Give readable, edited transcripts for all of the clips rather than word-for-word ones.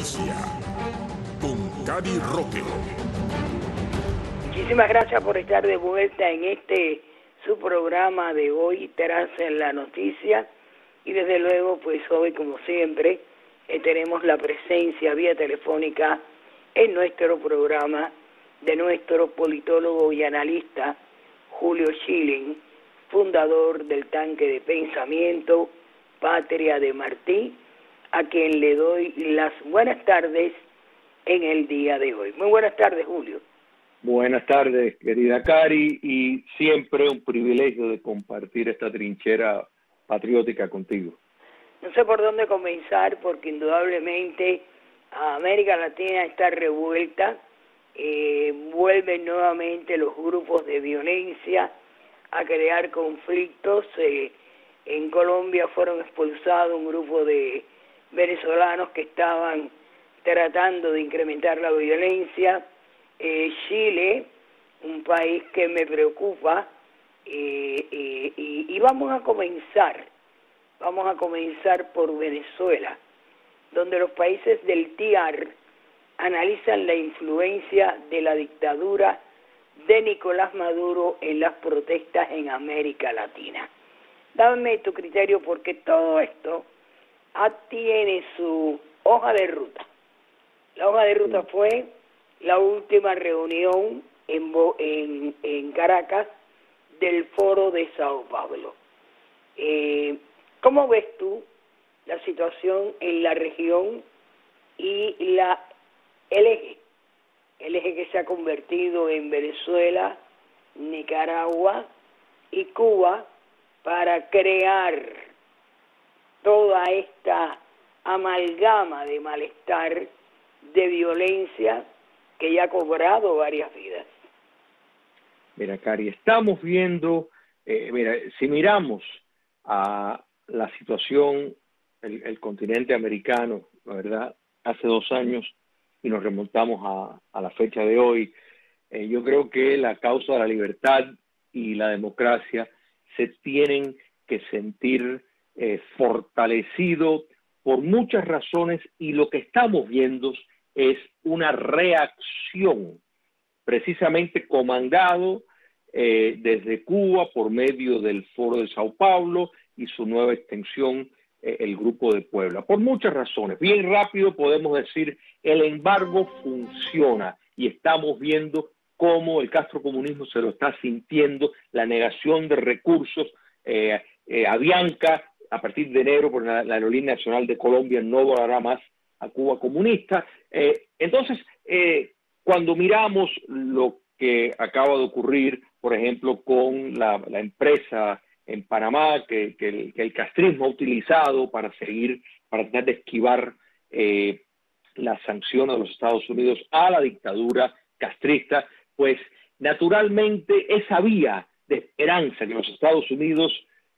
noticia, con Cari Roque. Muchísimas gracias por estar de vuelta en su programa de hoy, Tras la Noticia. Y desde luego, pues hoy, como siempre, tenemos la presencia vía telefónica en nuestro programa de nuestro politólogo y analista Julio Schilling, fundador del Tanque de Pensamiento Patria de Martí, a quien le doy las buenas tardes en el día de hoy. Muy buenas tardes, Julio. Buenas tardes, querida Cari, y siempre un privilegio de compartir esta trinchera patriótica contigo. No sé por dónde comenzar, porque indudablemente América Latina está revuelta, vuelven nuevamente los grupos de violencia a crear conflictos. En Colombia fueron expulsados un grupo de venezolanos que estaban tratando de incrementar la violencia. Chile, un país que me preocupa, y vamos a comenzar por Venezuela, donde los países del TIAR analizan la influencia de la dictadura de Nicolás Maduro en las protestas en América Latina. Dame tu criterio, porque todo esto tiene su hoja de ruta. La hoja de ruta fue la última reunión en Caracas del Foro de Sao Paulo. ¿Cómo ves tú la situación en la región y el eje que se ha convertido en Venezuela, Nicaragua y Cuba para crear toda esta amalgama de malestar, de violencia que ya ha cobrado varias vidas? Mira, Cari, estamos viendo, si miramos a la situación, el continente americano, la verdad, hace 2 años, y nos remontamos a la fecha de hoy, yo creo que la causa de la libertad y la democracia se tienen que sentir fortalecido por muchas razones, y lo que estamos viendo es una reacción precisamente comandado desde Cuba por medio del Foro de Sao Paulo y su nueva extensión, el Grupo de Puebla, por muchas razones. Bien rápido podemos decir, el embargo funciona y estamos viendo cómo el castrocomunismo se lo está sintiendo, la negación de recursos. Avianca, a partir de enero, por la Aerolínea Nacional de Colombia, no volará más a Cuba comunista. Entonces, cuando miramos lo que acaba de ocurrir, por ejemplo, con la empresa en Panamá, que el castrismo ha utilizado para tratar de esquivar las sanciones de los Estados Unidos a la dictadura castrista, pues naturalmente esa vía de esperanza que los Estados Unidos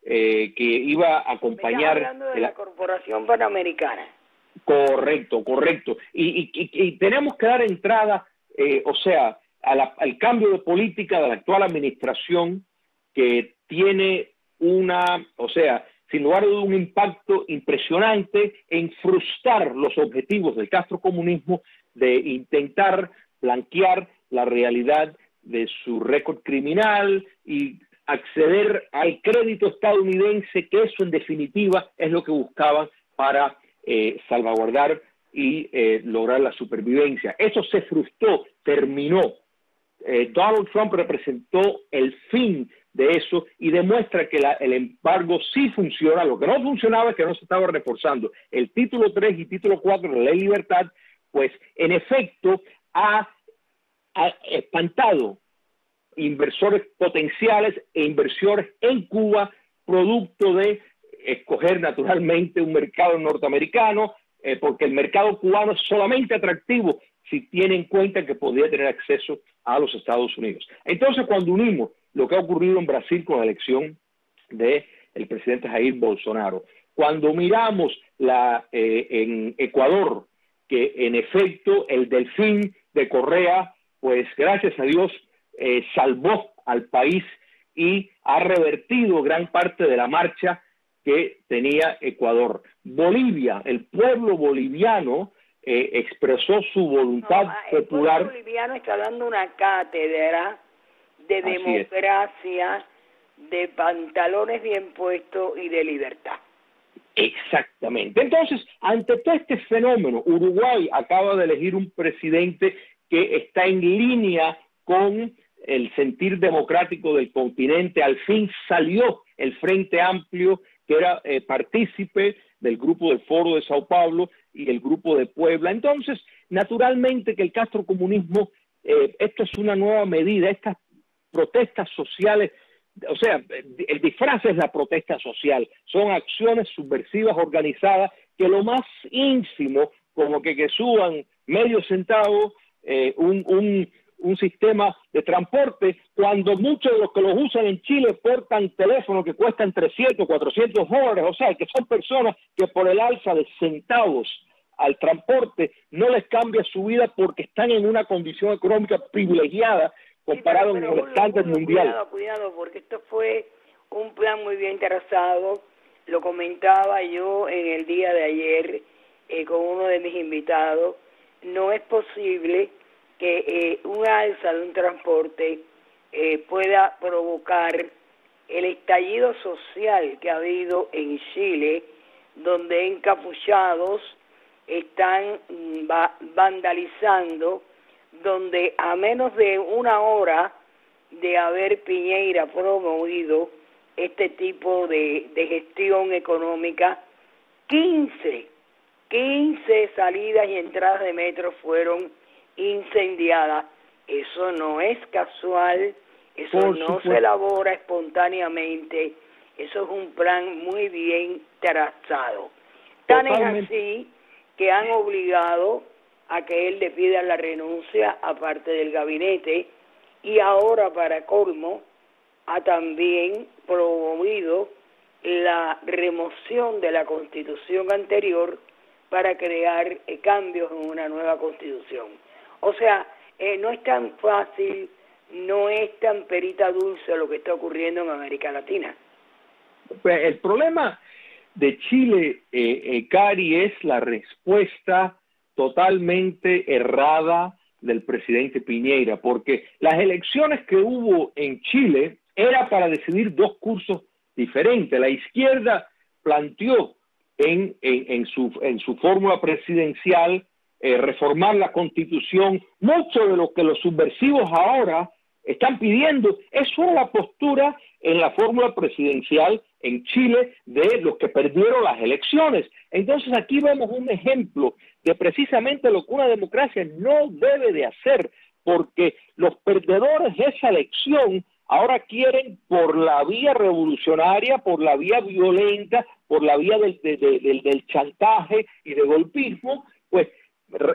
que iba a acompañar... Estás hablando de la Corporación Panamericana. Correcto. Y tenemos que dar entrada, al cambio de política de la actual administración, que tiene sin lugar a duda, un impacto impresionante en frustrar los objetivos del castrocomunismo de intentar blanquear la realidad de su récord criminal y acceder al crédito estadounidense, que eso en definitiva es lo que buscaban para salvaguardar y lograr la supervivencia. Eso se frustró, terminó. Donald Trump representó el fin de eso y demuestra que el embargo sí funciona. Lo que no funcionaba es que no se estaba reforzando el título 3 y título 4 de la Ley de Libertad, pues en efecto ha espantado inversores potenciales e inversores en Cuba, producto de escoger naturalmente un mercado norteamericano, porque el mercado cubano es solamente atractivo si tiene en cuenta que podría tener acceso a los Estados Unidos. Entonces, cuando unimos lo que ha ocurrido en Brasil con la elección del presidente Jair Bolsonaro, cuando miramos en Ecuador, que en efecto el delfín de Correa, pues gracias a Dios, salvó al país y ha revertido gran parte de la marcha que tenía Ecuador. Bolivia, el pueblo boliviano expresó su voluntad popular. El pueblo boliviano está dando una cátedra de democracia, de pantalones bien puestos y de libertad. Exactamente. Entonces, ante todo este fenómeno, Uruguay acaba de elegir un presidente que está en línea con el sentir democrático del continente. Al fin salió el Frente Amplio, que era partícipe del grupo del Foro de Sao Paulo y el grupo de Puebla. Entonces, naturalmente que el castrocomunismo, esto es una nueva medida, estas protestas sociales, o sea, el disfraz es la protesta social, son acciones subversivas organizadas que lo más ínfimo, como que suban medio centavo, un sistema de transporte, cuando muchos de los que los usan en Chile portan teléfonos que cuestan 300, 400 dólares, o sea, que son personas que por el alza de centavos al transporte no les cambia su vida porque están en una condición económica privilegiada comparado con el estándar mundial. Cuidado, porque esto fue un plan muy bien trazado, lo comentaba yo en el día de ayer con uno de mis invitados. No es posible que un alza de un transporte pueda provocar el estallido social que ha habido en Chile, donde encapuchados están vandalizando, donde a menos de una hora de haber Piñera promovido este tipo de gestión económica, 15 salidas y entradas de metro fueron incendiadas. Eso no es casual, eso no se elabora espontáneamente, eso es un plan muy bien trazado. Tan es así que han obligado a que él le pida la renuncia aparte del gabinete, y ahora, para colmo, ha también promovido la remoción de la constitución anterior para crear cambios en una nueva constitución. O sea, no es tan fácil, no es tan perita dulce lo que está ocurriendo en América Latina. Pues el problema de Chile, Cari, es la respuesta totalmente errada del presidente Piñera, porque las elecciones que hubo en Chile era para decidir dos cursos diferentes. La izquierda planteó en su fórmula presidencial reformar la Constitución. Mucho de lo que los subversivos ahora están pidiendo es una postura en la fórmula presidencial en Chile de los que perdieron las elecciones. Entonces aquí vemos un ejemplo de precisamente lo que una democracia no debe de hacer, porque los perdedores de esa elección ahora quieren, por la vía revolucionaria, por la vía violenta, por la vía del chantaje y de golpismo, pues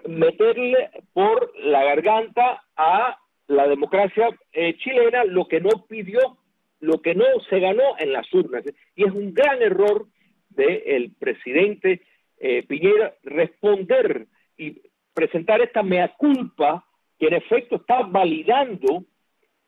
meterle por la garganta a la democracia chilena lo que no pidió, lo que no se ganó en las urnas. Y es un gran error del presidente Piñera responder y presentar esta mea culpa, que en efecto está validando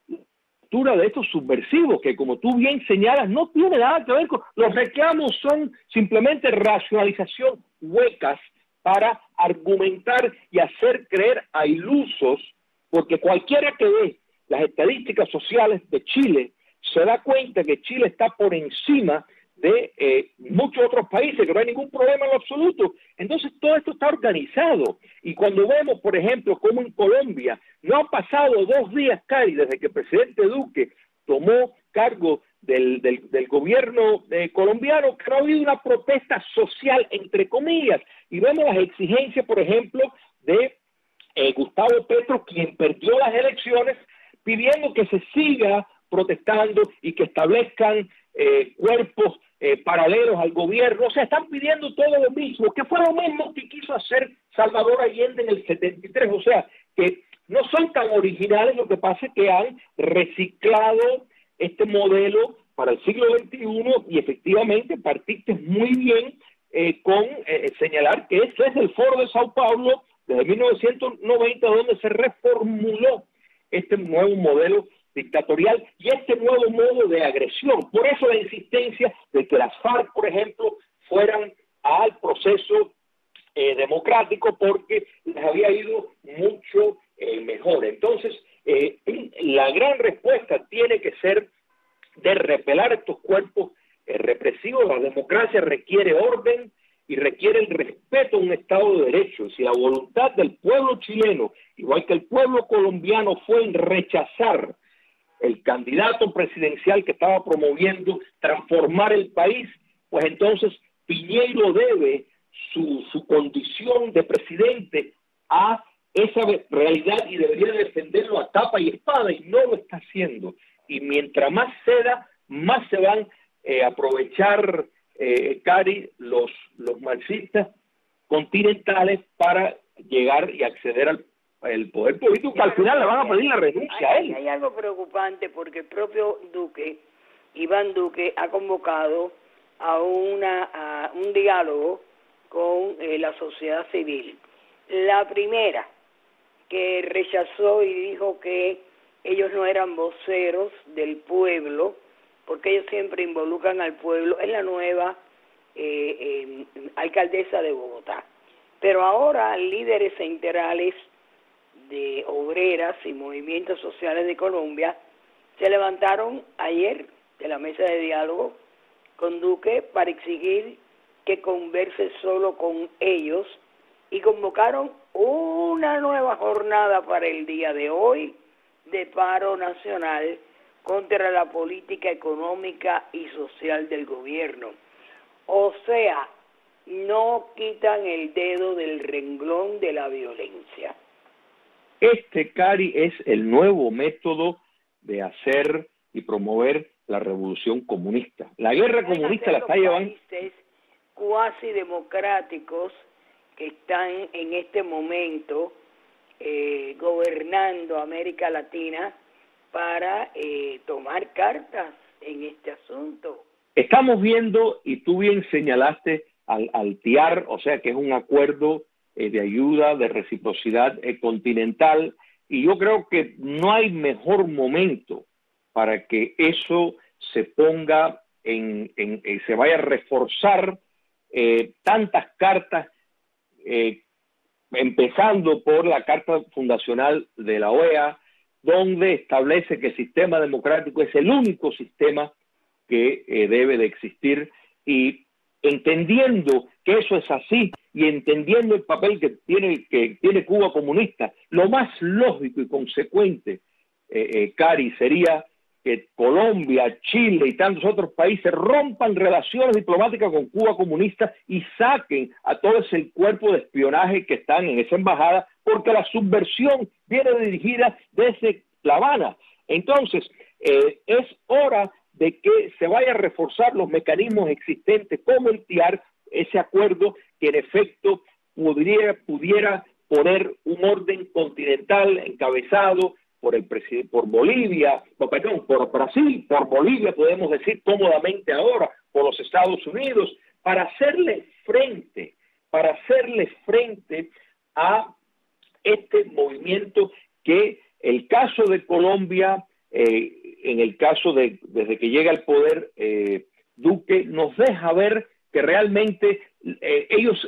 la postura de estos subversivos, que como tú bien señalas, no tiene nada que ver con... Los reclamos son simplemente racionalización huecas para argumentar y hacer creer a ilusos, porque cualquiera que ve las estadísticas sociales de Chile se da cuenta que Chile está por encima de muchos otros países, que no hay ningún problema en lo absoluto. Entonces todo esto está organizado, y cuando vemos, por ejemplo, como en Colombia no han pasado 2 días, Cari, desde que el presidente Duque tomó cargo del gobierno colombiano, que no ha habido una protesta social, entre comillas, y vemos las exigencias, por ejemplo, de Gustavo Petro, quien perdió las elecciones, pidiendo que se siga protestando y que establezcan cuerpos paralelos al gobierno. O sea, están pidiendo todo lo mismo, que fue lo mismo que quiso hacer Salvador Allende en el 73. O sea, que no son tan originales, lo que pasa es que han reciclado este modelo para el siglo XXI, y efectivamente partiste muy bien con señalar que ese es el Foro de Sao Paulo desde 1990, donde se reformuló este nuevo modelo dictatorial y este nuevo modo de agresión. Por eso la insistencia de que las FARC, por ejemplo, fueran al proceso democrático porque les había ido mucho mejor. Entonces, la gran respuesta tiene que ser de repelar estos cuerpos represivos. La democracia requiere orden y requiere el respeto a un Estado de Derecho. Si la voluntad del pueblo chileno, igual que el pueblo colombiano, fue en rechazar el candidato presidencial que estaba promoviendo transformar el país, pues entonces Piñeiro debe su condición de presidente a esa realidad y debería defenderlo a capa y espada, y no lo está haciendo. Y mientras más ceda, más se van a aprovechar, Cari, los marxistas continentales para llegar y acceder al poder político, que al final le van a pedir la renuncia a él. Hay algo preocupante porque el propio Iván Duque, ha convocado a un diálogo con la sociedad civil. La primera, que rechazó y dijo que ellos no eran voceros del pueblo, porque ellos siempre involucran al pueblo, es la nueva alcaldesa de Bogotá. Pero ahora líderes centrales de obreras y movimientos sociales de Colombia se levantaron ayer de la mesa de diálogo con Duque para exigir que converse solo con ellos y convocaron una nueva jornada para el día de hoy de paro nacional contra la política económica y social del gobierno. O sea, no quitan el dedo del renglón de la violencia. Cari, es el nuevo método de hacer y promover la revolución comunista. La guerra comunista la está llevando países cuasi democráticos que están en este momento gobernando América Latina para tomar cartas en este asunto. Estamos viendo, y tú bien señalaste, al TIAR, o sea que es un acuerdo de ayuda, de reciprocidad continental, y yo creo que no hay mejor momento para que eso se ponga se vaya a reforzar tantas cartas, empezando por la Carta Fundacional de la OEA, donde establece que el sistema democrático es el único sistema que debe de existir, y entendiendo que eso es así y entendiendo el papel que tiene Cuba comunista, lo más lógico y consecuente, Cari, sería que Colombia, Chile y tantos otros países rompan relaciones diplomáticas con Cuba comunista y saquen a todo ese cuerpo de espionaje que están en esa embajada, porque la subversión viene dirigida desde La Habana. Entonces, es hora de que se vaya a reforzar los mecanismos existentes como el TIAR, ese acuerdo que en efecto pudiera poner un orden continental encabezado por Bolivia, por Brasil, por Bolivia, podemos decir cómodamente ahora, por los Estados Unidos, para hacerle frente a este movimiento que el caso de Colombia, en el caso desde que llega al poder Duque, nos deja ver que realmente ellos,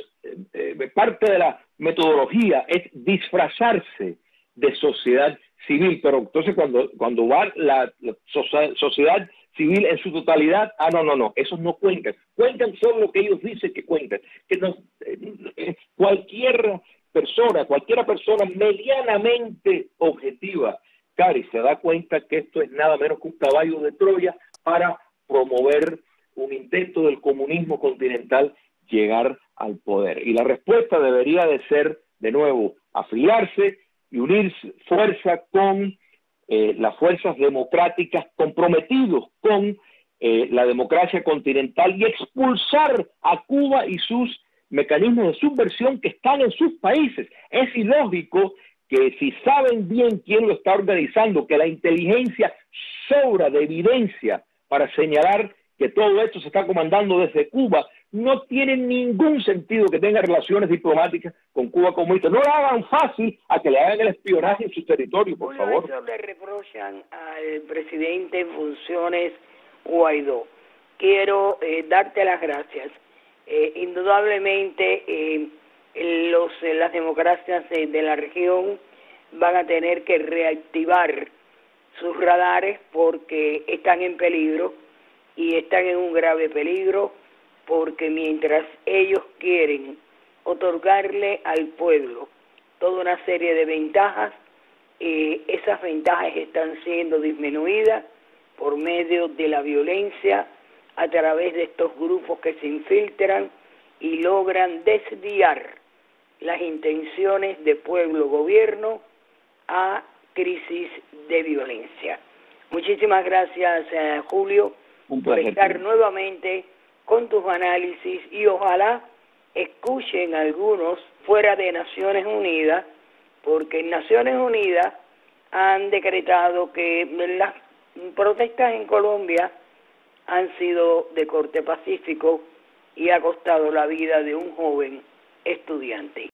parte de la metodología es disfrazarse de sociedad civil, pero entonces cuando va la sociedad civil en su totalidad, no, esos no cuentan solo lo que ellos dicen que cuentan, que cualquiera persona medianamente objetiva, Cari, se da cuenta que esto es nada menos que un caballo de Troya para promover un intento del comunismo continental llegar al poder. Y la respuesta debería de ser, de nuevo, afiliarse y unir fuerza con las fuerzas democráticas comprometidos con la democracia continental y expulsar a Cuba y sus mecanismos de subversión que están en sus países. Es ilógico que si saben bien quién lo está organizando, que la inteligencia sobra de evidencia para señalar que todo esto se está comandando desde Cuba, no tiene ningún sentido que tenga relaciones diplomáticas con Cuba comunista. No lo hagan fácil a que le hagan el espionaje en su territorio, por favor. Eso le reprochan al presidente en funciones Guaidó. Quiero darte las gracias. Indudablemente las democracias de la región van a tener que reactivar sus radares porque están en peligro y están en un grave peligro porque mientras ellos quieren otorgarle al pueblo toda una serie de ventajas, esas ventajas están siendo disminuidas por medio de la violencia a través de estos grupos que se infiltran y logran desviar las intenciones de pueblo-gobierno a crisis de violencia. Muchísimas gracias, Julio, por estar nuevamente con tus análisis y ojalá escuchen algunos fuera de Naciones Unidas, porque en Naciones Unidas han decretado que las protestas en Colombia han sido de corte pacífico y ha costado la vida de un joven estudiante.